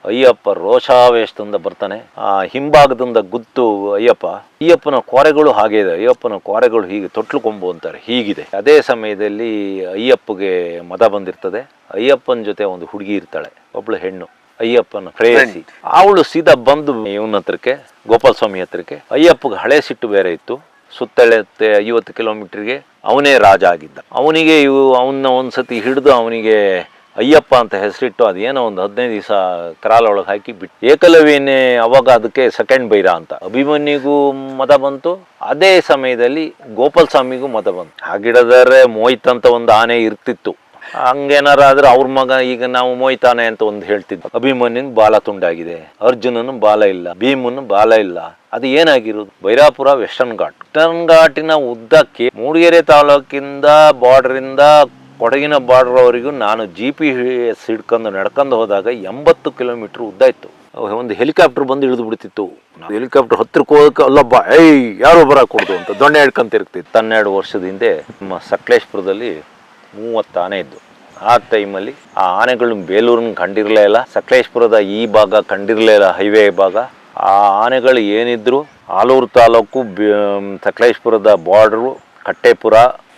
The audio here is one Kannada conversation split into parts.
ಅಯ್ಯಪ್ಪ ರೋಷಾವೇಶದಿಂದ ಬರ್ತಾನೆ. ಆ ಹಿಂಭಾಗದಿಂದ ಗುತ್ತು ಅಯ್ಯಪ್ಪನ ಕೋರೆಗಳು ಹಾಗೆ ಇದೆ. ಅಯ್ಯಪ್ಪನ ಕೋರೆಗಳು ಹೀಗೆ ತೊಟ್ಲು ಕೊಂಬು ಅಂತಾರೆ, ಹೀಗಿದೆ. ಅದೇ ಸಮಯದಲ್ಲಿ ಅಯ್ಯಪ್ಪಗೆ ಮದ ಬಂದಿರ್ತದೆ. ಅಯ್ಯಪ್ಪನ ಜೊತೆ ಒಂದು ಹುಡುಗಿ ಇರ್ತಾಳೆ, ಒಬ್ಳು ಹೆಣ್ಣು, ಅಯ್ಯಪ್ಪನ ಪ್ರೇಯಸಿ. ಅವಳು ಸೀದಾ ಬಂದು ಇವನ ಹತ್ರಕ್ಕೆ, ಗೋಪಾಲ ಸ್ವಾಮಿ ಹತ್ರಕ್ಕೆ. ಅಯ್ಯಪ್ಪಗೆ ಹಳೆ ಸಿಟ್ಟು ಬೇರೆ ಇತ್ತು. ಸುತ್ತಳತೆ 50 ಕಿಲೋಮೀಟರ್ಗೆ ಅವನೇ ರಾಜ ಆಗಿದ್ದ. ಅವನಿಗೆ ಅವನ್ನ ಒಂದ್ಸತಿ ಹಿಡಿದು ಅವನಿಗೆ ಅಯ್ಯಪ್ಪ ಅಂತ ಹೆಸರಿಟ್ಟು ಅದೇನೋ ಒಂದು 15 ದಿವಸ ಕರಾಲೊಳಗೆ ಹಾಕಿ ಬಿಟ್ಟು. ಏಕಲವ್ಯನೇ ಅವಾಗ ಅದಕ್ಕೆ ಸೆಕೆಂಡ್ ಬೈರ ಅಂತ. ಅಭಿಮನ್ಯುಗೂ ಮದ ಬಂತು, ಅದೇ ಸಮಯದಲ್ಲಿ ಗೋಪಾಲ ಸ್ವಾಮಿಗೂ ಮದ ಬಂತು. ಹಾಗಿಡದರೆ ಮೋಹಿತ್ ಅಂತ ಒಂದು ಆನೆ ಇರ್ತಿತ್ತು. ಹಂಗೇನಾರಾದ್ರೆ ಅವ್ರ ಮಗ ಈಗ ನಾವು ಮೋಯ್ತಾನೆ ಅಂತ ಒಂದು ಹೇಳ್ತಿದ್ದ. ಅಭಿಮನ್ಯನ್ ಬಾಲ ತುಂಡಾಗಿದೆ, ಅರ್ಜುನನು ಬಾಲ ಇಲ್ಲ, ಭೀಮನು ಬಾಲ ಇಲ್ಲ. ಅದು ಏನಾಗಿರೋದು? ಬೈರಾಪುರ ವೆಸ್ಟರ್ನ್ ಘಾಟಿನ ಉದ್ದಕ್ಕೆ ಮೂಡಿಗೆರೆ ತಾಲೂಕಿಂದ ಬಾರ್ಡರಿಂದ ಕೊಡಗಿನ ಬಾರ್ಡರ್ ಅವರಿಗೂ ನಾನು GPS ಹಿಡ್ಕೊಂಡು ನಡ್ಕೊಂಡು ಹೋದಾಗ 80 ಕಿಲೋಮೀಟರ್ ಉದ್ದ ಇತ್ತು. ಒಂದು ಹೆಲಿಕಾಪ್ಟರ್ ಬಂದು ಇಳಿದು ಬಿಡ್ತಿತ್ತು. ಹೆಲಿಕಾಪ್ಟರ್ ಹತ್ತಿರಕ್ಕೆ ಹೋಗಕ್ಕೆ ಅಲ್ಲೊಬ್ಬ ಯಾರೋ ಬರಕೂಡ್ದು ಅಂತ ದೊಣ್ಣೆ ಹಿಡ್ಕೊಂತ ಇರ್ತಿತ್ತು. 12 ವರ್ಷದ ಹಿಂದೆ ನಮ್ಮ ಸಕಲೇಶ್ಪುರದಲ್ಲಿ 30 ಆನೆ ಇದ್ದು. ಆ ಟೈಮಲ್ಲಿ ಆ ಆನೆಗಳು ಬೇಲೂರನ್ನ ಕಂಡಿರಲೇ ಇಲ್ಲ, ಸಕಲೇಶ್ಪುರದ ಈ ಭಾಗ ಕಂಡಿರಲೇ ಇಲ್ಲ, ಹೈವೇ ಭಾಗ. ಆ ಆನೆಗಳು ಏನಿದ್ರು ಆಲೂರು ತಾಲೂಕು ಸಕಲೇಶ್ಪುರದ ಬಾರ್ಡ್ರು, ಕಟ್ಟೆಪುರ,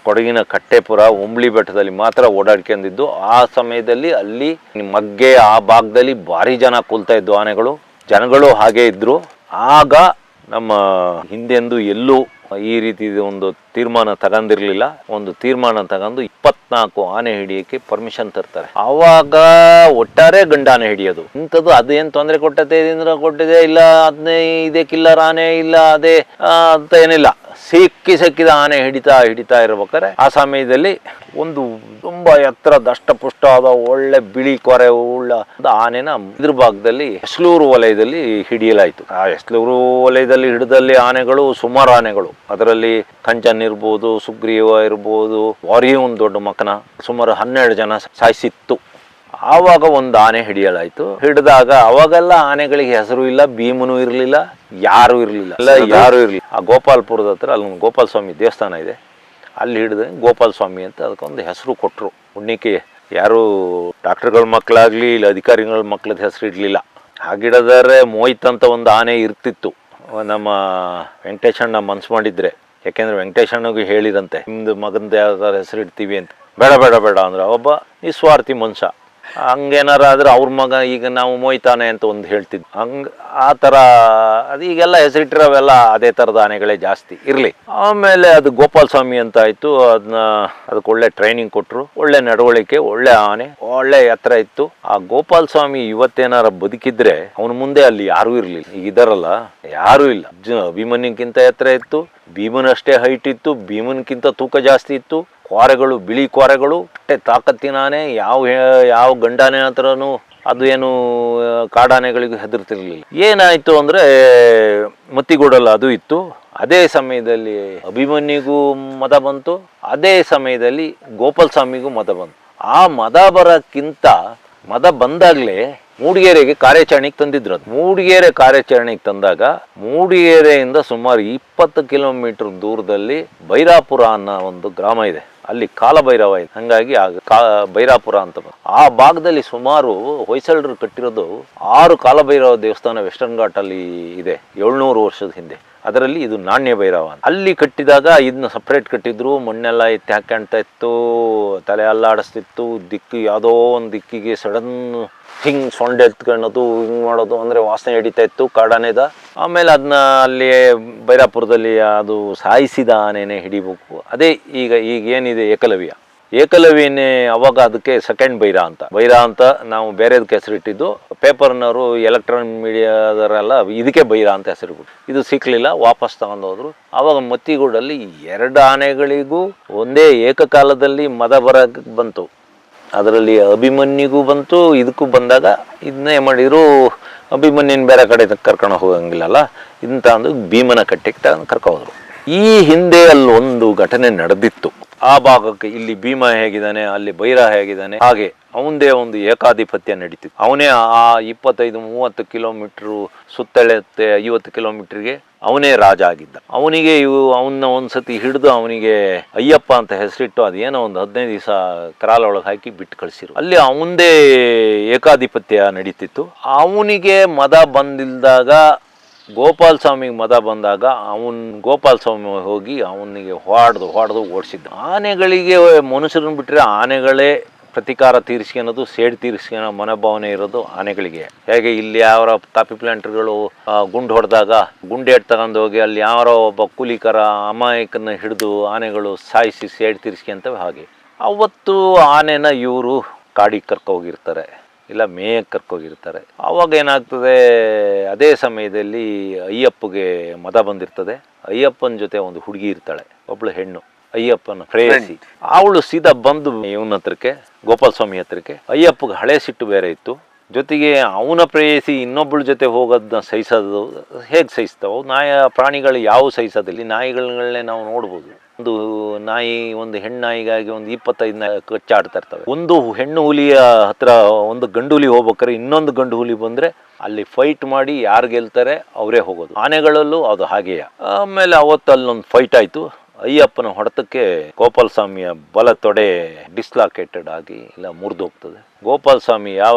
ಕೊಡಗಿನ ಕಟ್ಟೆಪುರ, ಉಂಬ್ಳಿ ಬೆಟ್ಟದಲ್ಲಿ ಮಾತ್ರ ಓಡಾಡ್ಕೊಂಡಿದ್ದು. ಆ ಸಮಯದಲ್ಲಿ ಅಲ್ಲಿ ಮಗ್ಗೆ ಆ ಭಾಗದಲ್ಲಿ ಭಾರಿ ಜನ ಕೊಲ್ತಾ ಇದ್ದು ಆನೆಗಳು, ಜನಗಳು ಹಾಗೆ ಇದ್ರು. ಆಗ ನಮ್ಮ ಹಿಂದೆಂದು ಎಲ್ಲೂ ಈ ರೀತಿ ಒಂದು ತೀರ್ಮಾನ ತಗೊಂಡಿರ್ಲಿಲ್ಲ. ಒಂದು ತೀರ್ಮಾನ ತಗೊಂಡು 24 ಆನೆ ಹಿಡಿಯಕ್ಕೆ ಪರ್ಮಿಷನ್ ತರ್ತಾರೆ. ಆವಾಗ ಒಟ್ಟಾರೆ ಗಂಡಾನೆ ಹಿಡಿಯೋದು ಇಂಥದ್ದು. ಅದೇನು ತೊಂದರೆ ಕೊಟ್ಟಿದೆ ಇಲ್ಲ, ಅದನ್ನೇ ಇದೇ ಕಿಲ್ಲರ್ ಆನೆ ಇಲ್ಲ, ಅದೇ ಅಂತ ಏನಿಲ್ಲ. ಸಿಕ್ಕಿದ ಆನೆ ಹಿಡಿತಾ ಇರ್ಬೇಕಾರೆ ಆ ಸಮಯದಲ್ಲಿ ಒಂದು ತುಂಬಾ ಎತ್ತರ ದಷ್ಟಪುಷ್ಟ ಆದ ಒಳ್ಳೆ ಬಿಳಿ ಕೊರೆ ಉಳ್ಳ ಆನೆನ ಇದ್ರ ಭಾಗದಲ್ಲಿ ಎಸ್ಲೂರು ವಲಯದಲ್ಲಿ ಹಿಡಿಯಲಾಯಿತು. ಆ ಎಸ್ಲೂರು ವಲಯದಲ್ಲಿ ಹಿಡಿದಲ್ಲಿ ಆನೆಗಳು ಸುಮಾರು ಆನೆಗಳು, ಅದರಲ್ಲಿ ಕಂಚನ್ ಇರ್ಬೋದು, ಸುಗ್ರೀವ ಇರ್ಬೋದು, ವಾರಿಯೂ ಒಂದು ದೊಡ್ಡ ಮಕನ, ಸುಮಾರು 12 ಜನ ಸಾಯಿಸಿತ್ತು. ಆವಾಗ ಒಂದು ಆನೆ ಹಿಡಿಯಲಾಯ್ತು. ಹಿಡಿದಾಗ ಅವಾಗೆಲ್ಲ ಆನೆಗಳಿಗೆ ಹೆಸರು ಇಲ್ಲ, ಭೀಮನು ಇರಲಿಲ್ಲ, ಯಾರು ಇರಲಿಲ್ಲ. ಆ ಗೋಪಾಲ್ಪುರದ ಹತ್ರ ಅಲ್ಲೊಂದು ಗೋಪಾಲ ಸ್ವಾಮಿ ದೇವಸ್ಥಾನ ಇದೆ, ಅಲ್ಲಿ ಹಿಡಿದು ಗೋಪಾಲ ಸ್ವಾಮಿ ಅಂತ ಅದಕ್ಕೊಂದು ಹೆಸರು ಕೊಟ್ಟರು. ಉಣ್ಣಿಕೆ ಯಾರು ಡಾಕ್ಟರ್ಗಳ ಮಕ್ಕಳಾಗ್ಲಿ ಇಲ್ಲ ಅಧಿಕಾರಿಗಳ ಮಕ್ಕಳದ ಹೆಸರು ಇಡಲಿಲ್ಲ. ಹಾಗಿಡದರೆ ಮೋಹಿತ್ ಅಂತ ಒಂದು ಆನೆ ಇರ್ತಿತ್ತು. ನಮ್ಮ ವೆಂಕಟೇಶಣ್ಣ ಮನ್ಸು ಮಾಡಿದ್ರೆ, ಯಾಕೆಂದ್ರೆ ವೆಂಕಟೇಶಣ್ಣಗೂ ಹೇಳಿರಂತೆ ನಿಮ್ದು ಮಗಂದು ಯಾವ್ದಾರು ಹೆಸರು ಇಡ್ತೀವಿ ಅಂತ. ಬೇಡ ಅಂದ್ರೆ ಒಬ್ಬ ನಿಸ್ವಾರ್ಥಿ ಮನುಷ್ಯ. ಹಂಗೇನಾರಾದ್ರೆ ಅವ್ರ ಮಗ ಈಗ ನಾವು ಮೋಯ್ತಾನೆ ಅಂತ ಒಂದು ಹೇಳ್ತಿದ್ವಿ. ಆ ಥರ ಅದು ಈಗೆಲ್ಲ ಹೆಸರಿಟ್ಟಿರೋವೆಲ್ಲ ಅದೇ ಥರದ ಆನೆಗಳೇ ಜಾಸ್ತಿ ಇರಲಿ. ಆಮೇಲೆ ಅದು ಗೋಪಾಲ ಸ್ವಾಮಿ ಅಂತ ಆಯಿತು. ಅದಕ್ಕೆ ಒಳ್ಳೆ ಟ್ರೈನಿಂಗ್ ಕೊಟ್ಟರು, ಒಳ್ಳೆ ನಡವಳಿಕೆ, ಒಳ್ಳೆ ಆನೆ, ಒಳ್ಳೆ ಎತ್ತರ ಇತ್ತು. ಆ ಗೋಪಾಲ ಸ್ವಾಮಿ ಇವತ್ತೇನಾರ ಬದುಕಿದ್ರೆ ಅವನ ಮುಂದೆ ಅಲ್ಲಿ ಯಾರೂ ಇರಲಿಲ್ಲ. ಈಗ ಇದಾರಲ್ಲ, ಯಾರೂ ಇಲ್ಲ. ಅಭಿಮನ್ಯಕ್ಕಿಂತ ಎತ್ತರ ಇತ್ತು, ಭೀಮನಷ್ಟೇ ಹೈಟ್ ಇತ್ತು, ಭೀಮನ್ಕಿಂತ ತೂಕ ಜಾಸ್ತಿ ಇತ್ತು. ಕೋರೆಗಳು, ಬಿಳಿ ಕೋರೆಗಳು, ಅಷ್ಟೇ ತಾಕತ್ತಿನ ಆನೆ. ಯಾವ ಗಂಡಾನೆ ಹತ್ರನೂ ಅದು ಏನು ಕಾಡಾನೆಗಳಿಗೂ ಹೆದರ್ತಿರ್ಲಿಲ್ಲ. ಏನಾಯ್ತು ಅಂದ್ರೆ ಮತ್ತಿಗೂಡಲ್ಲ ಅದು ಇತ್ತು. ಅದೇ ಸಮಯದಲ್ಲಿ ಅಭಿಮನ್ಯುಗೂ ಮದ ಬಂತು, ಅದೇ ಸಮಯದಲ್ಲಿ ಗೋಪಾಲ ಸ್ವಾಮಿಗೂ ಮದ ಬಂತು. ಆ ಮದ ಬರೋಕ್ಕಿಂತ ಮದ ಬಂದಾಗಲೇ ಮೂಡಿಗೆರೆಗೆ ಕಾರ್ಯಾಚರಣೆಗೆ ತಂದಿದ್ರು. ಮೂಡಿಗೆರೆ ಕಾರ್ಯಾಚರಣೆಗೆ ತಂದಾಗ ಮೂಡಿಗೆರೆಯಿಂದ ಸುಮಾರು 20 ಕಿಲೋಮೀಟರ್ ದೂರದಲ್ಲಿ ಬೈರಾಪುರ ಅನ್ನೋ ಒಂದು ಗ್ರಾಮ ಇದೆ, ಅಲ್ಲಿ ಕಾಲಭೈರವ ಇದೆ. ಹಂಗಾಗಿ ಬೈರಾಪುರ ಅಂತ ಆ ಭಾಗದಲ್ಲಿ ಸುಮಾರು ಹೊಯ್ಸಳರು ಕಟ್ಟಿರೋದು 6 ಕಾಲಭೈರವ ದೇವಸ್ಥಾನ ವೆಸ್ಟರ್ನ್ ಘಾಟಲ್ಲಿ ಇದೆ 700 ವರ್ಷದ ಹಿಂದೆ. ಅದರಲ್ಲಿ ಇದು ನಾಣ್ಯ ಭೈರವ. ಅಲ್ಲಿ ಕಟ್ಟಿದಾಗ ಇದನ್ನ ಸಪ್ರೇಟ್ ಕಟ್ಟಿದ್ರು. ಮಣ್ಣೆಲ್ಲ ಎತ್ತಿ ಹಾಕ್ಕೊಂತ ಇತ್ತು, ತಲೆ ಅಲ್ಲಾಡಿಸ್ತಿತ್ತು. ದಿಕ್ಕು ಯಾವುದೋ ಒಂದು ದಿಕ್ಕಿಗೆ ಸಡನ್ ಹಿಂಗೆ ಸೊಂಡೆ ಎತ್ಕೊಳ್ಳೋದು, ಹಿಂಗೆ ಮಾಡೋದು ಅಂದರೆ ವಾಸನೆ ಹಿಡಿತಾ ಇತ್ತು ಕಾಡಾನೆದ. ಆಮೇಲೆ ಅದನ್ನ ಅಲ್ಲಿ ಬೈರಾಪುರದಲ್ಲಿ ಅದು ಸಾಯಿಸಿದ ಆನೆನೇ ಹಿಡಿಬೇಕು. ಅದೇ ಈಗ ಏನಿದೆ ಏಕಲವ್ಯನೇ ಅವಾಗ ಅದಕ್ಕೆ ಸೆಕೆಂಡ್ ಬೈರ ಅಂತ ನಾವು ಬೇರೆದಕ್ಕೆ ಹೆಸರಿಟ್ಟಿದ್ದು. ಪೇಪರ್ನವರು, ಎಲೆಕ್ಟ್ರಾನಿಕ್ ಮೀಡಿಯಾದವರೆಲ್ಲ ಇದಕ್ಕೆ ಬೈರ ಅಂತ ಹೆಸರುಬಿಟ್ಟು. ಇದು ಸಿಕ್ಕಲಿಲ್ಲ, ವಾಪಸ್ ತಗೊಂಡು ಹೋದ್ರು. ಆವಾಗ ಮತ್ತಿಗೂಡಲ್ಲಿ 2 ಆನೆಗಳಿಗೂ ಒಂದೇ ಏಕಕಾಲದಲ್ಲಿ ಮದ ಬರಕ್ಕೆ ಬಂತು. ಅದರಲ್ಲಿ ಅಭಿಮನ್ಯುಗೂ ಬಂತು, ಇದಕ್ಕೂ ಬಂದಾಗ ಇದನ್ನೇ ಮಾಡಿದ್ರು. ಅಭಿಮನ್ಯನ ಬೇರೆ ಕಡೆ ಕರ್ಕೊಂಡು ಹೋಗಂಗಿಲ್ಲಲ್ಲ, ಇಂತ ಒಂದು ಭೀಮನ ಕಟ್ಟೆಗೆ ತಗೊಂಡು ಕರ್ಕೊಂಡು ಹೋದ್ರು. ಈ ಹಿಂದೆ ಅಲ್ಲೊಂದು ಘಟನೆ ನಡೆದಿತ್ತು. ಆ ಭಾಗಕ್ಕೆ ಇಲ್ಲಿ ಭೀಮ ಹೇಗಿದ್ದಾನೆ, ಅಲ್ಲಿ ಬೈರ ಹೇಗಿದ್ದಾನೆ, ಹಾಗೆ ಅವನದೇ ಒಂದು ಏಕಾಧಿಪತ್ಯ ನಡೀತಿತ್ತು. ಅವನೇ ಆ 25-30 ಕಿಲೋಮೀಟ್ರು ಸುತ್ತಳತೆ 50 ಕಿಲೋಮೀಟ್ರಿಗೆ ಅವನೇ ರಾಜ ಆಗಿದ್ದ. ಅವನಿಗೆ ಅವನ್ನ ಒಂದ್ಸತಿ ಹಿಡಿದು ಅವನಿಗೆ ಅಯ್ಯಪ್ಪ ಅಂತ ಹೆಸರಿಟ್ಟು ಅದೇನೋ ಒಂದು 15 ದಿವಸ ಕರಾಲೊಳಗೆ ಹಾಕಿ ಬಿಟ್ಟು ಕಳಿಸಿರು. ಅಲ್ಲಿ ಅವನದೇ ಏಕಾಧಿಪತ್ಯ ನಡೀತಿತ್ತು. ಅವನಿಗೆ ಮದ ಬಂದಿಲ್ದಾಗ ಗೋಪಾಲ ಸ್ವಾಮಿಗೆ ಮದ ಬಂದಾಗ ಗೋಪಾಲ ಸ್ವಾಮಿ ಹೋಗಿ ಅವನಿಗೆ ಹೊಡೆದು ಓಡಿಸಿದ್ದ. ಆನೆಗಳಿಗೆ ಮನುಷ್ಯರನ್ನು ಬಿಟ್ಟರೆ ಆನೆಗಳೇ ಪ್ರತಿಕಾರ ತೀರಿಸ್ಕೊಳ್ಳೋದು, ಸೇಡ್ ತೀರಿಸ್ಕೊಳ್ಳೋ ಮನೋಭಾವನೆ ಇರೋದು ಆನೆಗಳಿಗೆ. ಹೇಗೆ ಇಲ್ಲಿ ಯಾರೋ ಕಾಫಿ ಪ್ಲಾಂಟರ್ಗಳು ಗುಂಡು ಹೊಡೆದಾಗ ಗುಂಡೇಟ್ ತಗೊಂಡು ಹೋಗಿ ಅಲ್ಲಿ ಯಾರೋ ಒಬ್ಬ ಕೂಲಿಕರ ಅಮಾಯಕನ ಹಿಡಿದು ಆನೆಗಳು ಸಾಯಿಸಿ ಸೇಡ್ ತೀರಿಸ್ಕೊಂತವೆ, ಹಾಗೆ ಅವತ್ತು ಆನೆನ ಇವರು ಕಾಡಿಗೆ ಕರ್ಕೋಗಿರ್ತಾರೆ, ಇಲ್ಲ ಮೇಯಕ್ಕೆ ಕರ್ಕೋಗಿರ್ತಾರೆ. ಆವಾಗ ಏನಾಗ್ತದೆ, ಅದೇ ಸಮಯದಲ್ಲಿ ಅಯ್ಯಪ್ಪಗೆ ಮದ ಬಂದಿರ್ತದೆ. ಅಯ್ಯಪ್ಪನ ಜೊತೆ ಒಂದು ಹುಡುಗಿ ಇರ್ತಾಳೆ, ಒಬ್ಳು ಹೆಣ್ಣು, ಅಯ್ಯಪ್ಪನ ಪ್ರೇಯಸಿ. ಅವಳು ಸೀದಾ ಬಂದು ಇವನ ಹತ್ರಕ್ಕೆ, ಗೋಪಾಲ ಸ್ವಾಮಿ ಹತ್ರಕ್ಕೆ. ಅಯ್ಯಪ್ಪಗೆ ಹಳೆ ಸಿಟ್ಟು ಬೇರೆ ಇತ್ತು, ಜೊತೆಗೆ ಅವನ ಪ್ರೇಯಸಿ ಇನ್ನೊಬ್ಬಳ ಜೊತೆ ಹೋಗೋದನ್ನ ಸಹಿಸೋದು ಹೇಗೆ ಸಹಿಸ್ತಾವೆ ಪ್ರಾಣಿಗಳು ಯಾವ ಸಹಿಸೋದಿಲ್ಲ. ನಾಯಿಗಳನ್ನೇ ನಾವು ನೋಡ್ಬೋದು. ಒಂದು ನಾಯಿ, ಒಂದು ಹೆಣ್ಣು ನಾಯಿಗಾಗಿ ಒಂದು 25 ನಾಯಿ ಕಚ್ಚಾಡ್ತಾ ಇರ್ತವೆ. ಒಂದು ಹೆಣ್ಣು ಹುಲಿಯ ಹತ್ರ ಒಂದು ಗಂಡು ಹುಲಿ ಹೋಗ್ಬೇಕಾದ್ರೆ ಇನ್ನೊಂದು ಗಂಡು ಹುಲಿ ಬಂದರೆ ಅಲ್ಲಿ ಫೈಟ್ ಮಾಡಿ ಯಾರು ಗೆಲ್ತಾರೆ ಅವರೇ ಹೋಗೋದು. ಆನೆಗಳಲ್ಲೂ ಅದು ಹಾಗೆಯೇ. ಆಮೇಲೆ ಅವತ್ತು ಅಲ್ಲೊಂದು ಫೈಟ್ ಆಯಿತು. ಅಯ್ಯಪ್ಪನ ಹೊಡೆತಕ್ಕೆ ಗೋಪಾಲ ಸ್ವಾಮಿಯ ಬಲ ತೊಡೆ ಡಿಸ್ಲಾಕೇಟೆಡ್ ಆಗಿ ಇಲ್ಲ ಮುರಿದು ಹೋಗ್ತದೆ. ಗೋಪಾಲ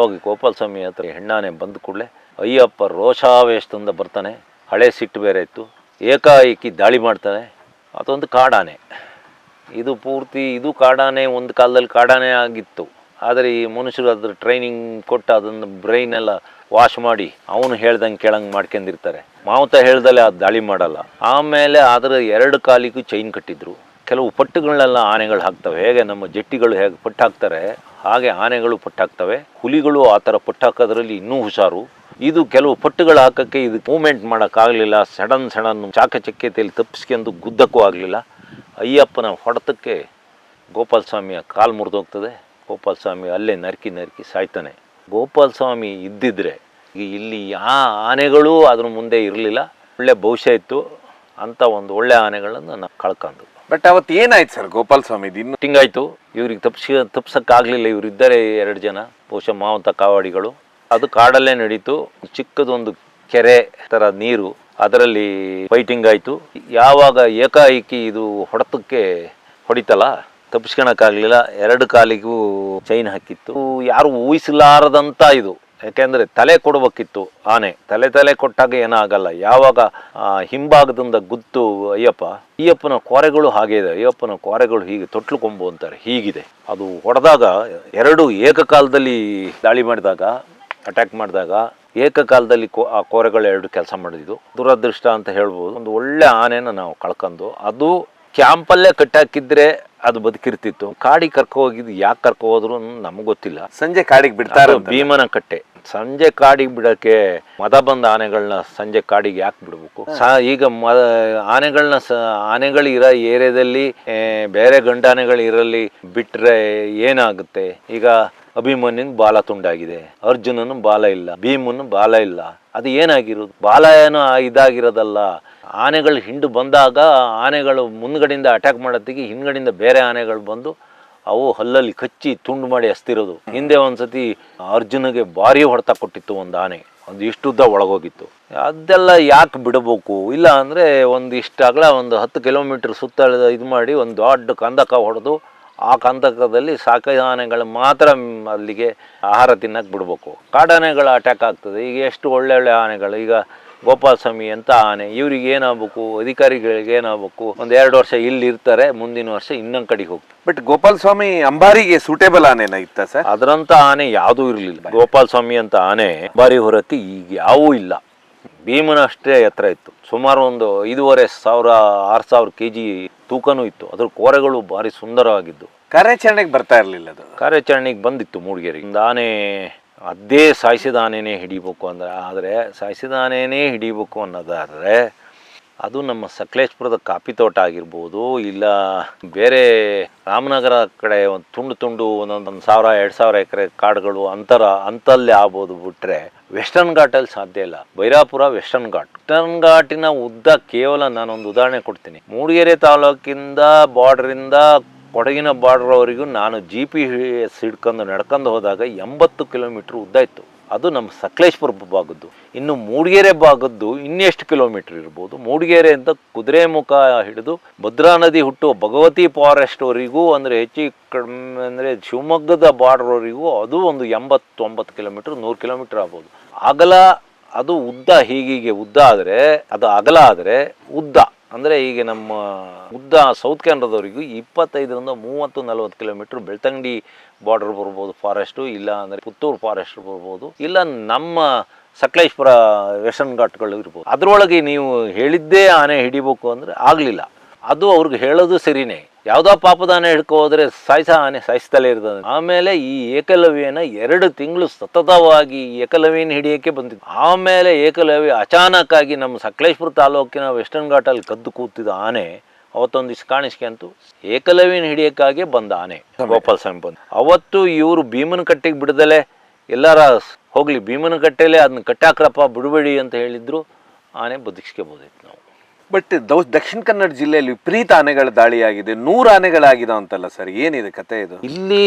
ಸ್ವಾಮಿ ಹತ್ರ ಹೆಣ್ಣಾನೆ ಬಂದ ಕೂಡಲೇ ಅಯ್ಯಪ್ಪ ರೋಷಾವೇಶದಿಂದ ಬರ್ತಾನೆ. ಹಳೆ ಸಿಟ್ಟು ಬೇರೆ ಇತ್ತು, ಏಕಾಏಕಿ ದಾಳಿ ಮಾಡ್ತಾನೆ. ಅದೊಂದು ಕಾಡಾನೆ, ಇದು ಕಾಡಾನೆ, ಒಂದು ಕಾಲದಲ್ಲಿ ಕಾಡಾನೆ ಆಗಿತ್ತು. ಆದರೆ ಈ ಮನುಷ್ಯರು ಅದ್ರ ಟ್ರೈನಿಂಗ್ ಕೊಟ್ಟು ಅದನ್ನು ಬ್ರೈನ್ ಎಲ್ಲ ವಾಶ್ ಮಾಡಿ ಅವನು ಹೇಳ್ದಂಗೆ ಕೇಳಂಗೆ ಮಾಡ್ಕೊಂಡಿರ್ತಾರೆ. ಮಾವುತ ಹೇಳ್ದಲ್ಲೇ ಅದು ದಾಳಿ ಮಾಡಲ್ಲ. ಆಮೇಲೆ ಅದರ 2 ಕಾಲಿಗೂ ಚೈನ್ ಕಟ್ಟಿದ್ರು. ಕೆಲವು ಪಟ್ಟುಗಳನ್ನೆಲ್ಲ ಆನೆಗಳು ಹಾಕ್ತವೆ. ಹೇಗೆ ನಮ್ಮ ಜಟ್ಟಿಗಳು ಹೇಗೆ ಪಟ್ಟು ಹಾಕ್ತಾರೆ ಹಾಗೆ ಆನೆಗಳು ಪಟ್ಟು ಹಾಕ್ತವೆ. ಹುಲಿಗಳು ಆ ಥರ ಪಟ್ಟು ಹಾಕೋದ್ರಲ್ಲಿ ಇನ್ನೂ ಹುಷಾರು. ಇದು ಕೆಲವು ಪಟ್ಟುಗಳು ಹಾಕೋಕ್ಕೆ ಇದು ಮೂವ್ಮೆಂಟ್ ಮಾಡೋಕ್ಕಾಗಲಿಲ್ಲ. ಸಡನ್ ಚಾಕಚಕ್ಯತೆಯಲ್ಲಿ ತಪ್ಪಿಸ್ಕೊಂಡು ಗುದ್ದಕ್ಕೂ ಆಗಲಿಲ್ಲ. ಅಯ್ಯಪ್ಪನ ಹೊಡೆತಕ್ಕೆ ಗೋಪಾಲ ಸ್ವಾಮಿಯ ಕಾಲು ಮುರಿದೋಗ್ತದೆ. ಗೋಪಾಲ ಸ್ವಾಮಿ ಅಲ್ಲೇ ನರ್ಕಿ ಸಾಯ್ತಾನೆ. ಗೋಪಾಲ ಸ್ವಾಮಿ ಇದ್ದಿದ್ರೆ ಇಲ್ಲಿ ಆನೆಗಳು ಅದ್ರ ಮುಂದೆ ಇರಲಿಲ್ಲ. ಒಳ್ಳೆ ಭವಿಷ್ಯ ಇತ್ತು ಅಂತ ಒಂದು ಒಳ್ಳೆ ಆನೆಗಳನ್ನು ನಾವು ಕಳ್ಕೊಂಡು. ಬಟ್ ಅವತ್ತು ಏನಾಯ್ತು ಸರ್ ಗೋಪಾಲ ಸ್ವಾಮಿದು? ಹಿಂಗಾಯ್ತು, ಇವ್ರಿಗೆ ತಪ್ಸಕ್ಕಾಗಲಿಲ್ಲ. ಇವರಿದ್ದಾರೆ 2 ಜನ, ಬಹುಶಃ ಮಾವಂತ ಕಾವಾಡಿಗಳು. ಅದು ಕಾಡಲ್ಲೇ ನಡೀತು. ಚಿಕ್ಕದೊಂದು ಕೆರೆ ಥರ ನೀರು, ಅದರಲ್ಲಿ ಫೈಟಿಂಗ್ ಆಯಿತು. ಯಾವಾಗ ಏಕಾಏಕಿ ಇದು ಹೊಡಿತಲ್ಲ, ತಪ್ಪಿಸ್ಕೊಳಕ್ಕಾಗಲಿಲ್ಲ. 2 ಕಾಲಿಗೂ ಚೈನ್ ಹಾಕಿತ್ತು. ಯಾರು ಊಹಿಸಲಾರದಂತ ಇದು. ಯಾಕೆಂದರೆ ತಲೆ ಕೊಡಬೇಕಿತ್ತು ಆನೆ. ತಲೆ ಕೊಟ್ಟಾಗ ಏನಾಗಲ್ಲ. ಯಾವಾಗ ಹಿಂಭಾಗದಿಂದ ಗುತ್ತು ಅಯ್ಯಪ್ಪನ ಕೊರೆಗಳು ಹಾಗೆ ಇದೆ. ಅಯ್ಯಪ್ಪನ ಕೊರೆಗಳು ಹೀಗೆ ತೊಟ್ಲು ಕೊಂಬು ಅಂತಾರೆ, ಹೀಗಿದೆ. ಅದು ಹೊಡೆದಾಗ 2 ಏಕಕಾಲದಲ್ಲಿ ದಾಳಿ ಮಾಡಿದಾಗ, ಅಟ್ಯಾಕ್ ಮಾಡಿದಾಗ ಏಕಕಾಲದಲ್ಲಿ ಆ ಕೋರೆಗಳು 2 ಕೆಲಸ ಮಾಡಿದ್ದು ದುರದೃಷ್ಟ ಅಂತ ಹೇಳ್ಬೋದು. ಒಂದು ಒಳ್ಳೆ ಆನೆನ ನಾವು ಕಳ್ಕೊಂಡು, ಅದು ಕ್ಯಾಂಪಲ್ಲೇ ಕಟ್ಟಾಕಿದ್ರೆ ಅದು ಬದುಕಿರ್ತಿತ್ತು. ಕಾಡಿಗೆ ಹೋಗಿದ್ದು ಯಾಕೆ ಹೋದ್ರು ನಮ್ಗೆ ಗೊತ್ತಿಲ್ಲ. ಸಂಜೆ ಕಾಡಿಗೆ ಬಿಡ್ತಾರೆ. ಭೀಮನ ಕಟ್ಟೆ ಸಂಜೆ ಕಾಡಿಗೆ ಬಿಡಕ್ಕೆ ಮದ ಬಂದ ಆನೆಗಳನ್ನ ಸಂಜೆ ಕಾಡಿಗೆ ಯಾಕೆ ಬಿಡ್ಬೇಕು? ಈಗ ಆನೆಗಳಿರೋ ಏರಿಯಾದಲ್ಲಿ ಬೇರೆ ಗಂಡಾನೆಗಳು ಇರಲಿ ಬಿಟ್ರೆ ಏನಾಗುತ್ತೆ? ಈಗ ಅಭಿಮನ್ಯನ್ ಬಾಲ ತುಂಡಾಗಿದೆ, ಅರ್ಜುನನು ಬಾಲ ಇಲ್ಲ, ಭೀಮನು ಬಾಲ ಇಲ್ಲ. ಅದು ಏನಾಗಿರೋದು? ಬಾಲ ಏನೋ ಇದಾಗಿರೋದಲ್ಲ. ಆನೆಗಳು ಹಿಂಡು ಬಂದಾಗ ಆನೆಗಳು ಮುಂದ್ಗಡೆಯಿಂದ ಅಟ್ಯಾಕ್ ಮಾಡೋತ್ತಿಗೆ ಹಿಂದ್ಗಡೆಯಿಂದ ಬೇರೆ ಆನೆಗಳು ಬಂದು ಅವು ಹಲ್ಲಲ್ಲಿ ಕಚ್ಚಿ ತುಂಡು ಮಾಡಿ ಹಸ್ತಿರೋದು. ಹಿಂದೆ ಒಂದ್ಸತಿ ಅರ್ಜುನಿಗೆ ಭಾರಿ ಹೊಡೆತ ಕೊಟ್ಟಿತ್ತು ಒಂದು ಆನೆ, ಒಂದು ಇಷ್ಟುದ್ದ ಒಳಗೋಗಿತ್ತು. ಅದೆಲ್ಲ ಯಾಕೆ ಬಿಡಬೇಕು? ಇಲ್ಲ ಅಂದರೆ ಒಂದು ಇಷ್ಟಾಗಲ ಒಂದು 10 ಕಿಲೋಮೀಟ್ರ್ ಸುತ್ತ ಇದು ಮಾಡಿ ಒಂದು ದೊಡ್ಡ ಕಂದಕ ಹೊಡೆದು ಆ ಕಂದಕದಲ್ಲಿ ಸಾಕೈದು ಆನೆಗಳು ಮಾತ್ರ ಅಲ್ಲಿಗೆ ಆಹಾರ ತಿನ್ನಕ್ಕೆ ಬಿಡಬೇಕು. ಕಾಡಾನೆಗಳ ಅಟ್ಯಾಕ್ ಆಗ್ತದೆ. ಈಗ ಎಷ್ಟು ಒಳ್ಳೊಳ್ಳೆ ಆನೆಗಳು, ಈಗ ಗೋಪಾಲ ಸ್ವಾಮಿ ಅಂತ ಆನೆ, ಇವ್ರಿಗೆ ಏನಾಗಬೇಕು? ಅಧಿಕಾರಿಗಳಿಗೆ ಏನಾಗಬೇಕು? 1-2 ವರ್ಷ ಇಲ್ಲಿ ಇರ್ತಾರೆ, ಮುಂದಿನ ವರ್ಷ ಇನ್ನೊಂದು ಕಡೆಗೆ ಹೋಗ್ತಾರೆ. ಬಟ್ ಗೋಪಾಲ ಸ್ವಾಮಿ ಅಂಬಾರಿಗೆ ಸೂಟೇಬಲ್ ಆನೆನ ಇತ್ತ ಸರ್? ಅದರಂತ ಆನೆ ಯಾವುದೂ ಇರಲಿಲ್ಲ. ಗೋಪಾಲ ಸ್ವಾಮಿ ಅಂತ ಆನೆ ಅಂಬಾರಿ ಹೊರಕ್ಕೆ ಈಗ ಯಾವೂ ಇಲ್ಲ. ಭೀಮನ ಅಷ್ಟೇ ಎತ್ತರ ಇತ್ತು. ಸುಮಾರು ಒಂದು 5,500-6,000 kg ತೂಕನೂ ಇತ್ತು. ಅದ್ರ ಕೋರೆಗಳು ಭಾರಿ ಸುಂದರವಾಗಿದ್ದು. ಕಾರ್ಯಾಚರಣೆಗೆ ಬರ್ತಾ ಇರಲಿಲ್ಲ. ಅದು ಕಾರ್ಯಾಚರಣೆಗೆ ಬಂದಿತ್ತು ಮೂಡಿಗೆರೆ. ಒಂದು ಆನೆ ಅದೇ ಸಾಯಿಸಿದ ಆನೆನೇ ಹಿಡಿಬೇಕು ಆದರೆ ಸಾಯಿಸಿದ ಆನೆನೇ ಹಿಡಿಬೇಕು ಅನ್ನೋದಾದರೆ ಅದು ನಮ್ಮ ಸಕಲೇಶ್ಪುರದ ಕಾಫಿ ತೋಟ ಆಗಿರ್ಬೋದು, ಇಲ್ಲ ಬೇರೆ ರಾಮನಗರ ಕಡೆ ಒಂದು ತುಂಡು ಒಂದೊಂದು 1,000-2,000 ಎಕರೆ ಕಾಡುಗಳು ಅಂತಲ್ಲಿ ಆಗ್ಬೋದು. ಬಿಟ್ಟರೆ ವೆಸ್ಟರ್ನ್ ಘಾಟಲ್ಲಿ ಸಾಧ್ಯ ಇಲ್ಲ. ಬೈರಾಪುರ ವೆಸ್ಟರ್ನ್ ಘಾಟಿನ ಉದ್ದ ಕೇವಲ ನಾನೊಂದು ಉದಾಹರಣೆ ಕೊಡ್ತೀನಿ. ಮೂಡಿಗೆರೆ ತಾಲೂಕಿಂದ ಬಾರ್ಡ್ರಿಂದ ಕೊಡಗಿನ ಬಾರ್ಡರ್ ಅವರಿಗೂ ನಾನು GPS ಹಿಡ್ಕೊಂಡು ನಡ್ಕೊಂಡು ಹೋದಾಗ 80 ಕಿಲೋಮೀಟ್ರ್ ಉದ್ದ ಇತ್ತು. ಅದು ನಮ್ಮ ಸಕಲೇಶ್ಪುರ ಭಾಗದ್ದು. ಇನ್ನು ಮೂಡಿಗೆರೆ ಭಾಗದ್ದು ಇನ್ನೆಷ್ಟು ಕಿಲೋಮೀಟ್ರ್ ಇರ್ಬೋದು. ಮೂಡಿಗೆರೆಯಿಂದ ಕುದುರೆಮುಖ ಹಿಡಿದು ಭದ್ರಾ ನದಿ ಹುಟ್ಟುವ ಭಗವತಿ ಫಾರೆಸ್ಟ್ವರೆಗೂ ಅಂದರೆ ಹೆಚ್ಚು ಕಡಿಮೆ ಅಂದರೆ ಶಿವಮೊಗ್ಗದ ಬಾರ್ಡ್ರ್ವರೆಗೂ ಅದು ಒಂದು 80-90 ಕಿಲೋಮೀಟ್ರ್, 100 ಕಿಲೋಮೀಟ್ರ್ ಆಗ್ಬೋದು. ಅಗಲ ಅದು ಉದ್ದ ಹೀಗೀಗೆ ಉದ್ದ ಆದರೆ ಅದು ಅಗಲ ಆದರೆ ಉದ್ದ ಅಂದರೆ ಈಗ ನಮ್ಮ ಉದ್ದ ಸೌತ್ ಕೆನಡಾದವರಿಗೂ 25-30-40 ಕಿಲೋಮೀಟ್ರ್ ಬೆಳ್ತಂಗಡಿ ಬಾರ್ಡರ್ ಬರ್ಬೋದು ಫಾರೆಸ್ಟು, ಇಲ್ಲ ಅಂದರೆ ಪುತ್ತೂರು ಫಾರೆಸ್ಟ್ ಬರ್ಬೋದು, ಇಲ್ಲ ನಮ್ಮ ಸಕಲೇಶ್ಪುರ ವೆಸ್ಟರ್ನ್ ಘಾಟ್ಗಳು ಇರ್ಬೋದು. ಅದರೊಳಗೆ ನೀವು ಹೇಳಿದ್ದೇ ಆನೆ ಹಿಡಿಬೇಕು ಅಂದರೆ ಆಗಲಿಲ್ಲ. ಅದು ಅವ್ರಿಗೆ ಹೇಳೋದು ಸರಿನೇ. ಯಾವುದೋ ಪಾಪದ ಆನೆ ಹಿಡ್ಕೊ ಹೋದರೆ ಆನೆ ಸಾಯಿಸ್ತಲೇ ಇರ್ತದೆ. ಆಮೇಲೆ ಈ ಏಕಲವ್ಯನ 2 ತಿಂಗಳು ಸತತವಾಗಿ ಏಕಲವ್ಯನ ಹಿಡಿಯೋಕ್ಕೆ ಬಂದಿದ್ದು. ಆಮೇಲೆ ಏಕಲವ್ಯ ಅಚಾನಕ್ ಆಗಿ ನಮ್ಮ ಸಕಲೇಶ್ಪುರ ತಾಲೂಕಿನ ವೆಸ್ಟರ್ನ್ ಘಾಟಲ್ಲಿ ಕದ್ದು ಕೂತಿದ್ದ ಆನೆ ಅವತ್ತೊಂದು ದಿವಸ ಕಾಣಿಸ್ಕೊಂತು ಏಕಲವ್ಯನ ಹಿಡಿಯೋಕ್ಕಾಗಿ ಬಂದ ಆನೆ ಗೋಪಾಲ ಸ್ವಾಮಿ ಬಂದು. ಅವತ್ತು ಇವರು ಭೀಮನ ಕಟ್ಟೆಗೆ ಬಿಡದಲೆ ಎಲ್ಲಾರ ಹೋಗ್ಲಿ ಭೀಮನ ಕಟ್ಟೆಲೆ ಅದನ್ನ ಕಟ್ಟಾಕ್ರಪ್ಪ ಬಿಡಬೇಡಿ ಅಂತ ಹೇಳಿದ್ರು. ಆನೆ ಬದುಕಿಸ್ಕೋಬೋದಿತ್ತು ನಾವು. ಬಟ್ ದಕ್ಷಿಣ ಕನ್ನಡ ಜಿಲ್ಲೆಯಲ್ಲಿ ವಿಪರೀತ ಆನೆಗಳ ದಾಳಿಯಾಗಿದೆ, 100 ಆನೆಗಳಾಗಿದೆ ಅಂತಲ್ಲ ಸರ್, ಏನಿದೆ ಕತೆ ಇದು? ಇಲ್ಲಿ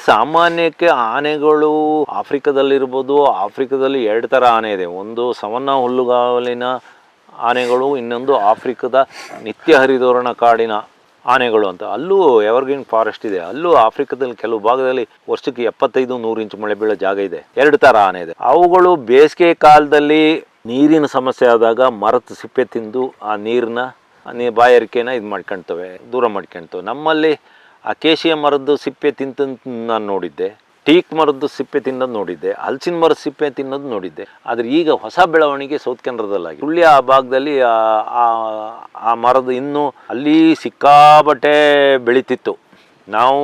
ಸಾಮಾನ್ಯಕ್ಕೆ ಆನೆಗಳು ಆಫ್ರಿಕಾದಲ್ಲಿರ್ಬೋದು. ಆಫ್ರಿಕಾದಲ್ಲಿ 2 ಥರ ಆನೆ ಇದೆ. ಒಂದು ಸವನ್ನ ಹುಲ್ಲುಗಾವಲಿನ ಆನೆಗಳು, ಇನ್ನೊಂದು ಆಫ್ರಿಕಾದ ನಿತ್ಯ ಹರಿದೋರಣ ಕಾಡಿನ ಆನೆಗಳು ಅಂತ. ಅಲ್ಲೂ ಎವರ್ಗ್ರೀನ್ ಫಾರೆಸ್ಟ್ ಇದೆ. ಅಲ್ಲೂ ಆಫ್ರಿಕಾದಲ್ಲಿ ಕೆಲವು ಭಾಗದಲ್ಲಿ ವರ್ಷಕ್ಕೆ 75-100 ಇಂಚು ಮಳೆ ಬೀಳೋ ಜಾಗ ಇದೆ. 2 ಥರ ಆನೆ ಇದೆ. ಅವುಗಳು ಬೇಸಿಗೆ ಕಾಲದಲ್ಲಿ ನೀರಿನ ಸಮಸ್ಯೆ ಆದಾಗ ಮರದ ಸಿಪ್ಪೆ ತಿಂದು ಆ ನೀರನ್ನ ಬಾಯಾರಿಕೆನ ಇದು ಮಾಡ್ಕೊಳ್ತವೆ, ದೂರ ಮಾಡ್ಕೊಳ್ತವೆ. ನಮ್ಮಲ್ಲಿ ಅಕೇಶಿಯ ಮರದ್ದು ಸಿಪ್ಪೆ ತಿಂತಂತ ನಾನು ನೋಡಿದ್ದೆ, ಟೀಕ್ ಮರದ್ದು ಸಿಪ್ಪೆ ತಿನ್ನೋದು ನೋಡಿದ್ದೆ, ಹಲಸಿನ ಮರದ ಸಿಪ್ಪೆ ತಿನ್ನೋದು ನೋಡಿದ್ದೆ. ಆದರೆ ಈಗ ಹೊಸ ಬೆಳವಣಿಗೆ ಸೌತ್ ಕೆನಡಾದಲ್ಲಾಗಿ ಸುಳ್ಯ ಆ ಭಾಗದಲ್ಲಿ ಆ ಮರದ ಇನ್ನೂ ಅಲ್ಲಿ ಸಿಕ್ಕಾಬಟ್ಟೆ ಬೆಳೀತಿತ್ತು. ನಾವು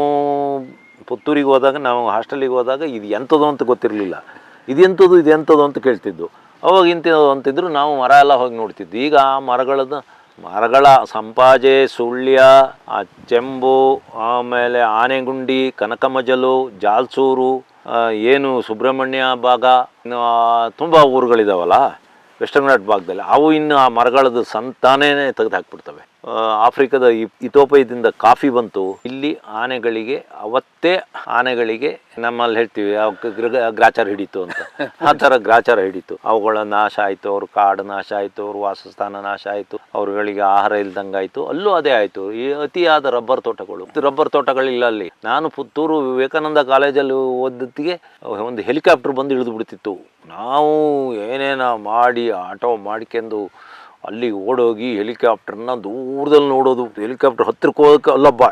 ಪುತ್ತೂರಿಗೆ ಹೋದಾಗ, ನಾವು ಹಾಸ್ಟೆಲಿಗೆ ಹೋದಾಗ ಇದು ಎಂಥದ್ದು ಅಂತ ಗೊತ್ತಿರಲಿಲ್ಲ. ಇದೆಂಥದ್ದು ಅಂತ ಕೇಳ್ತಿದ್ದು. ಅವಾಗ ಇಂಥದ್ದು ಅಂತಿದ್ರು. ನಾವು ಮರ ಎಲ್ಲ ಹೋಗಿ ನೋಡ್ತಿದ್ವಿ. ಈಗ ಆ ಮರಗಳ ಸಂಪಾಜೆ, ಸುಳ್ಯ, ಆ ಚೆಂಬು, ಆಮೇಲೆ ಆನೆಗುಂಡಿ, ಕನಕಮಜಲು, ಜಾಲ್ಸೂರು, ಏನು ಸುಬ್ರಹ್ಮಣ್ಯ ಭಾಗ, ಇನ್ನು ತುಂಬ ಊರುಗಳಿದಾವಲ್ಲ ವೆಸ್ಟರ್ನ್ ಘಾಟ್ ಭಾಗದಲ್ಲಿ, ಅವು ಇನ್ನು ಆ ಮರಗಳದ್ದು ಸಂತಾನೇ ತೆಗೆದು ಹಾಕ್ಬಿಡ್ತವೆ. ಆಫ್ರಿಕಾದ ಇಥೋಪಿಯಾದಿಂದ ಕಾಫಿ ಬಂತು. ಇಲ್ಲಿ ಆನೆಗಳಿಗೆ ನಮ್ಮಲ್ಲಿ ಹೇಳ್ತೀವಿ ಗ್ರಾಚಾರ ಹಿಡಿತು ಅಂತ, ಆ ಥರ ಗ್ರಾಚಾರ ಹಿಡಿತು. ಅವುಗಳ ನಾಶ ಆಯಿತು, ಅವ್ರ ಕಾಡು ನಾಶ ಆಯಿತು, ಅವ್ರ ವಾಸಸ್ಥಾನ ನಾಶ ಆಯಿತು, ಅವ್ರುಗಳಿಗೆ ಆಹಾರ ಇಲ್ದಂಗಾಯಿತು. ಅಲ್ಲೂ ಅದೇ ಆಯಿತು. ಈ ಅತಿಯಾದ ರಬ್ಬರ್ ತೋಟಗಳಿಲ್ಲ ಅಲ್ಲಿ. ನಾನು ಪುತ್ತೂರು ವಿವೇಕಾನಂದ ಕಾಲೇಜಲ್ಲಿ ಓದಿದ್ದಿಗೆ ಒಂದು ಹೆಲಿಕಾಪ್ಟರ್ ಬಂದು ಇಳಿದು ಬಿಡ್ತಿತ್ತು. ನಾವು ಏನೇನ ಮಾಡಿ ಆಟೋ ಮಾಡ್ಕೊಂಡು ಅಲ್ಲಿ ಓಡೋಗಿ ಹೆಲಿಕಾಪ್ಟರ್ನ ದೂರದಲ್ಲಿ ನೋಡೋದು. ಹೆಲಿಕಾಪ್ಟರ್ ಹತ್ತಿರಕ್ಕೆ ಹೋಗೋಕೆ ಅಲ್ಲೊಬ್ಬ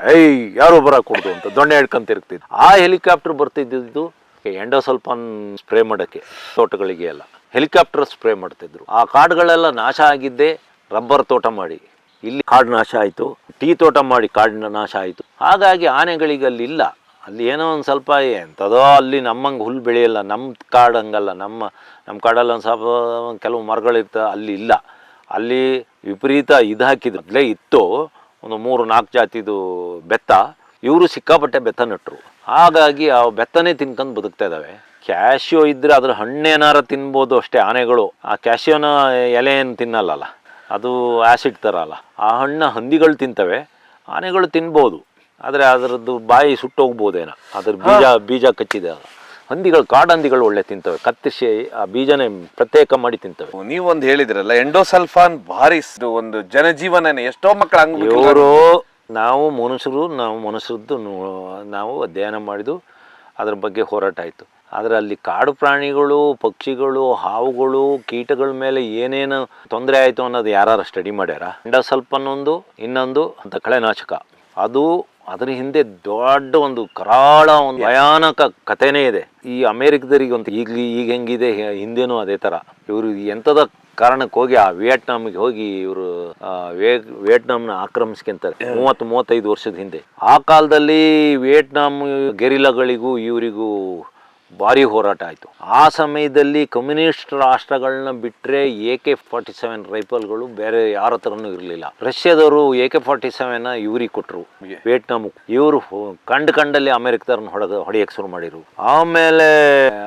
ಯಾರೋ ಬರಕೂಡ್ದು ಅಂತ ದೊಣ್ಣೆ ಹಿಡ್ಕೊಂತಿರ್ತಿದ್ದು. ಆ ಹೆಲಿಕಾಪ್ಟರ್ ಬರ್ತಿದ್ದು ಎಂಡೋಸಲ್ಫಾನ್ ಸ್ಪ್ರೇ ಮಾಡೋಕ್ಕೆ ತೋಟಗಳಿಗೆ ಎಲ್ಲ ಹೆಲಿಕಾಪ್ಟರ್ ಸ್ಪ್ರೇ ಮಾಡ್ತಿದ್ರು. ಆ ಕಾಡುಗಳೆಲ್ಲ ನಾಶ ಆಗಿದ್ದೇ ರಬ್ಬರ್ ತೋಟ ಮಾಡಿ. ಇಲ್ಲಿ ಕಾಡು ನಾಶ ಆಯಿತು, ಟೀ ತೋಟ ಮಾಡಿ ಕಾಡಿನ ನಾಶ ಆಯಿತು. ಹಾಗಾಗಿ ಆನೆಗಳಿಗೆ ಅಲ್ಲಿ ಇಲ್ಲ. ಅಲ್ಲಿ ಏನೋ ಒಂದು ಸ್ವಲ್ಪ ಎಂಥದೋ ಅಲ್ಲಿ ನಮ್ಮಂಗೆ ಹುಲ್ಲು ಬೆಳೆಯಲ್ಲ. ನಮ್ಮ ಕಾಡು ಹಂಗಲ್ಲ. ನಮ್ಮ ಕಾಡಲ್ಲಿ ಒಂದು ಸ್ವಲ್ಪ ಕೆಲವು ಮರಗಳಿರ್ತವೆ, ಅಲ್ಲಿ ಇಲ್ಲ. ಅಲ್ಲಿ ವಿಪರೀತ ಇದು ಹಾಕಿದ್ರು. ಅಲ್ಲೇ ಇತ್ತು ಒಂದು 3-4 ಜಾತಿದು ಬೆತ್ತ. ಇವರು ಸಿಕ್ಕಾಪಟ್ಟೆ ಬೆತ್ತ ನೆಟ್ಟರು. ಹಾಗಾಗಿ ಆ ಬೆತ್ತನೇ ತಿನ್ಕೊಂಡು ಬದುಕ್ತಾ ಇದ್ದಾವೆ. ಕ್ಯಾಶಿಯೋ ಇದ್ದರೆ ಅದ್ರ ಹಣ್ಣೇನಾರ ತಿನ್ಬೋದು ಅಷ್ಟೇ ಆನೆಗಳು. ಆ ಕ್ಯಾಶಿಯೋನ ಎಲೆ ಏನು ತಿನ್ನಲ್ಲ, ಅದು ಆ್ಯಸಿಡ್ ಥರ ಅಲ್ಲ. ಆ ಹಣ್ಣು ಹಂದಿಗಳು ತಿಂತವೆ, ಆನೆಗಳು ತಿನ್ಬೋದು. ಆದರೆ ಅದರದ್ದು ಬಾಯಿ ಸುಟ್ಟೋಗ್ಬೋದೇನೋ, ಅದ್ರ ಬೀಜ ಕಚ್ಚಿದೆ. ಕಾಡು ಹಂದಿಗಳು ಒಳ್ಳೆ ತಿಂತವೆ, ಕತ್ತರಿಸಿ ಆ ಬೀಜನೇ ಪ್ರತ್ಯೇಕ ಮಾಡಿ ತಿಂತವೆ. ನೀವೊಂದು ಹೇಳಿದ್ರಲ್ಲ ಎಂಡೋಸಲ್ಫಾನ್ ಭಾರಿ ಒಂದು ಜನಜೀವನ, ಎಷ್ಟೋ ಮಕ್ಕಳು ಇವರು ನಾವು ಮನುಷ್ಯರದ್ದು ನಾವು ಅಧ್ಯಯನ ಮಾಡಿದ್ದು, ಅದ್ರ ಬಗ್ಗೆ ಹೋರಾಟ ಆಯಿತು. ಆದರೆ ಅಲ್ಲಿ ಕಾಡು ಪ್ರಾಣಿಗಳು, ಪಕ್ಷಿಗಳು, ಹಾವುಗಳು, ಕೀಟಗಳ ಮೇಲೆ ಏನೇನು ತೊಂದರೆ ಆಯಿತು ಅನ್ನೋದು ಯಾರು ಸ್ಟಡಿ ಮಾಡ್ಯಾರ? ಎಂಡೋಸಲ್ಫಾನ್ ಇನ್ನೊಂದು ಅಂತ ಕಳೆನಾಶಕ. ಅದರ ಹಿಂದೆ ದೊಡ್ಡ ಒಂದು ಕರಾಳ ಒಂದು ಭಯಾನಕ ಕಥೆನೇ ಇದೆ. ಈ ಅಮೇರಿಕದವರಿಗೆ ಒಂದು ಈಗ ಹೆಂಗಿದೆ ಹಿಂದೆನೂ ಅದೇ ಥರ. ಇವರು ಎಂಥದ ಕಾರಣಕ್ಕೆ ಹೋಗಿ ಆ ವಿಯೆಟ್ನಾಮಿಗೆ ಹೋಗಿ ಇವರು ವಿಯೆಟ್ನಾಂನ ಆಕ್ರಮಿಸ್ಕೊಂತಾರೆ 30-35 ವರ್ಷದ ಹಿಂದೆ. ಆ ಕಾಲದಲ್ಲಿ ವಿಯೆಟ್ನಾಂ ಗೆರಿಲಾಗಳಿಗೂ ಇವರಿಗೂ ಭಾರಿ ಹೋರಾಟ ಆಯಿತು. ಆ ಸಮಯದಲ್ಲಿ ಕಮ್ಯುನಿಸ್ಟ್ ರಾಷ್ಟ್ರಗಳನ್ನ ಬಿಟ್ಟರೆ AK-47 ರೈಫಲ್ಗಳು ಬೇರೆ ಯಾರ ಹತ್ರನೂ ಇರಲಿಲ್ಲ. ರಷ್ಯಾದವರು AK-47 ಇವ್ರಿಗೆ ಕೊಟ್ಟರು ವಿಯೆಟ್ನಾಮ್. ಇವರು ಕಂಡಲ್ಲಿ ಅಮೆರಿಕದವ್ರನ್ನ ಹೊಡೆಯಕ್ಕೆ ಶುರು ಮಾಡಿರು. ಆಮೇಲೆ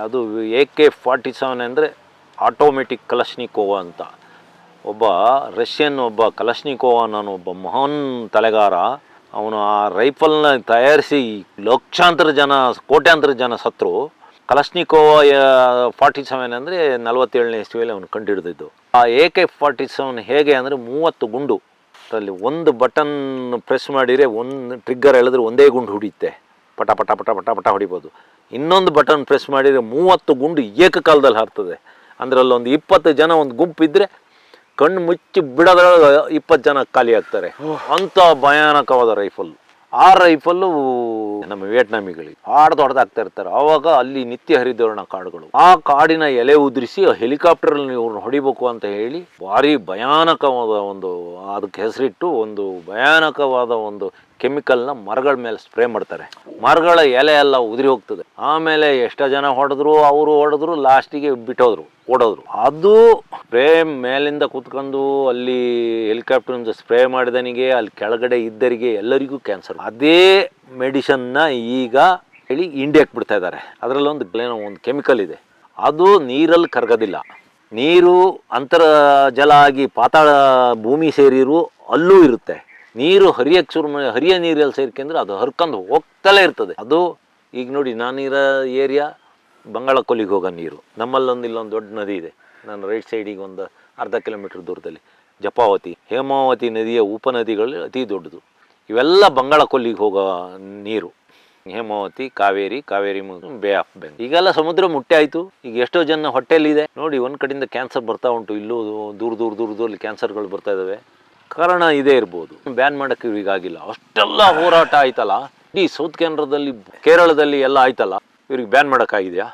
ಅದು AK-47 ಅಂದರೆ ಆಟೋಮೆಟಿಕ್ ಕಲಶ್ನಿಕೋವ ಅಂತ. ಒಬ್ಬ ರಷ್ಯನ್ ಕಲಶ್ನಿಕೋವ ಅನ್ನೋ ಒಬ್ಬ ಮಹಾನ್ ತಲೆಗಾರ ಅವನು ಆ ರೈಫಲ್ನ ತಯಾರಿಸಿ ಲಕ್ಷಾಂತರ ಜನ ಕೋಟ್ಯಾಂತರ ಜನ ಸತ್ರು. ಕಲಶ್ನಿಕೋವ 47 ಅಂದರೆ 47ನೇ ಇಸ್ವಿಯಲ್ಲಿ ಅವನು ಕಂಡುಹಿಡಿದಿದ್ದು. ಆ AK-47 ಹೇಗೆ ಅಂದರೆ 30 ಗುಂಡು, ಅದರಲ್ಲಿ ಒಂದು ಬಟನ್ ಪ್ರೆಸ್ ಮಾಡಿದರೆ ಒಂದು ಟ್ರಿಗ್ಗರ್ ಎಳೆದ್ರೆ ಒಂದೇ ಗುಂಡು ಹೊಡಿಯುತ್ತೆ, ಪಟ ಪಟ ಪಟ ಪಟ ಪಟ ಹೊಡಿಬೋದು. ಇನ್ನೊಂದು ಬಟನ್ ಪ್ರೆಸ್ ಮಾಡಿದರೆ 30 ಗುಂಡು ಏಕಕಾಲದಲ್ಲಿ ಹಾರ್ತದೆ. ಅಂದರೆ ಅಲ್ಲೊಂದು 20 ಜನ ಒಂದು ಗುಂಪಿದ್ದರೆ ಕಣ್ಣು ಮುಚ್ಚಿ ಬಿಡೋದ್ರೊಳಗೆ 20 ಜನ ಖಾಲಿ ಆಗ್ತಾರೆ. ಅಂಥ ಭಯಾನಕವಾದ ರೈಫಲ್. ಆ ರೈಫಲ್ಲು ನಮ್ಮ ವಿಯೆಟ್ನಾಮಿಗಳಿಗೆ ಹೊಡೆದಾಗ್ತಾ ಇರ್ತಾರೆ. ಆವಾಗ ಅಲ್ಲಿ ನಿತ್ಯ ಹರಿದ್ವರ್ಣ ಕಾಡುಗಳು, ಆ ಕಾಡಿನ ಎಲೆ ಉದುರಿಸಿ ಹೆಲಿಕಾಪ್ಟರಲ್ಲಿ ಇವ್ರನ್ನ ಹೊಡಿಬೇಕು ಅಂತ ಹೇಳಿ ಭಾರಿ ಭಯಾನಕವಾದ ಒಂದು, ಅದಕ್ಕೆ ಹೆಸರಿಟ್ಟು ಒಂದು ಭಯಾನಕವಾದ ಒಂದು ಕೆಮಿಕಲ್ನ ಮರಗಳ ಮೇಲೆ ಸ್ಪ್ರೇ ಮಾಡ್ತಾರೆ. ಮರಗಳ ಎಲೆ ಎಲ್ಲ ಉದುರಿ ಹೋಗ್ತದೆ. ಆಮೇಲೆ ಎಷ್ಟೋ ಜನ ಹೊಡೆದ್ರು, ಲಾಸ್ಟಿಗೆ ಬಿಟ್ಟೋದ್ರು, ಓಡೋದ್ರು. ಅದು ಸ್ಪ್ರೇ ಮೇಲಿಂದ ಕೂತ್ಕೊಂಡು ಅಲ್ಲಿ ಹೆಲಿಕಾಪ್ಟರ್ನಿಂದ ಸ್ಪ್ರೇ ಮಾಡಿದನಿಗೆ, ಅಲ್ಲಿ ಕೆಳಗಡೆ ಇದ್ದರಿಗೆ ಎಲ್ಲರಿಗೂ ಕ್ಯಾನ್ಸರ್. ಅದೇ ಮೆಡಿಸನ್ನ ಈಗ ಹೇಳಿ ಇಂಡಿಯಾಕ್ಕೆ ಬಿಡ್ತಾ ಇದ್ದಾರೆ. ಅದರಲ್ಲೊಂದು ಒಂದು ಕೆಮಿಕಲ್ ಇದೆ, ಅದು ನೀರಲ್ಲಿ ಕರಗೋದಿಲ್ಲ. ನೀರು ಅಂತರ್ಜಲ ಆಗಿ ಪಾತಾಳ ಭೂಮಿ ಸೇರಿರು ಅಲ್ಲೂ ಇರುತ್ತೆ. ನೀರು ಹರಿಯಕ್ಕೆ ಹರಿಯ ನೀರಲ್ಲಿ ಸೇರ್ಕೊಂಡ್ರೆ ಅದು ಹರ್ಕೊಂಡು ಹೋಗ್ತಲೇ ಇರ್ತದೆ. ಅದು ಈಗ ನೋಡಿ, ನಾನಿರೋ ಏರಿಯಾ ಬಂಗಾಳ ಕೊಲ್ಲಿಗೆ ಹೋಗೋ ನೀರು. ನಮ್ಮಲ್ಲೊಂದು ಇಲ್ಲೊಂದು ದೊಡ್ಡ ನದಿ ಇದೆ, ನಾನು ರೈಟ್ ಸೈಡಿಗೆ ಒಂದು ಅರ್ಧ ಕಿಲೋಮೀಟ್ರ್ ದೂರದಲ್ಲಿ ಜಪಾವತಿ, ಹೇಮಾವತಿ ನದಿಯ ಉಪನದಿಗಳು ಅತಿ ದೊಡ್ಡದು. ಇವೆಲ್ಲ ಬಂಗಾಳ ಕೊಲ್ಲಿಗೆ ಹೋಗೋ ನೀರು. Hemavathi, Kaveri bay of Bengal. ಈಗೆಲ್ಲ ಸಮುದ್ರ ಮುಟ್ಟೆ ಆಯಿತು. ಈಗ ಎಷ್ಟೋ ಜನ ಹೊಟ್ಟೆಲಿದೆ ನೋಡಿ, ಒಂದು ಕಡೆಯಿಂದ ಕ್ಯಾನ್ಸರ್ ಬರ್ತಾ ಉಂಟು. ಇಲ್ಲೂ ದೂರದಲ್ಲಿ ಕ್ಯಾನ್ಸರ್ಗಳು ಬರ್ತಾ ಇದ್ದಾವೆ. ಕಾರಣ ಇದೇ ಇರ್ಬೋದು. ಬ್ಯಾನ್ ಮಾಡೋಕ್ಕೆ ಇವ್ರಿಗಾಗಿಲ್ಲ. ಅಷ್ಟೆಲ್ಲ ಹೋರಾಟ ಆಯ್ತಲ್ಲ, ಇಡೀ ಸೌತ್ ಕೇರಳದಲ್ಲಿ ಎಲ್ಲ ಆಯ್ತಲ್ಲ, ಇವ್ರಿಗೆ ಬ್ಯಾನ್ ಮಾಡೋಕ್ಕಾಗಿದೆಯಾ?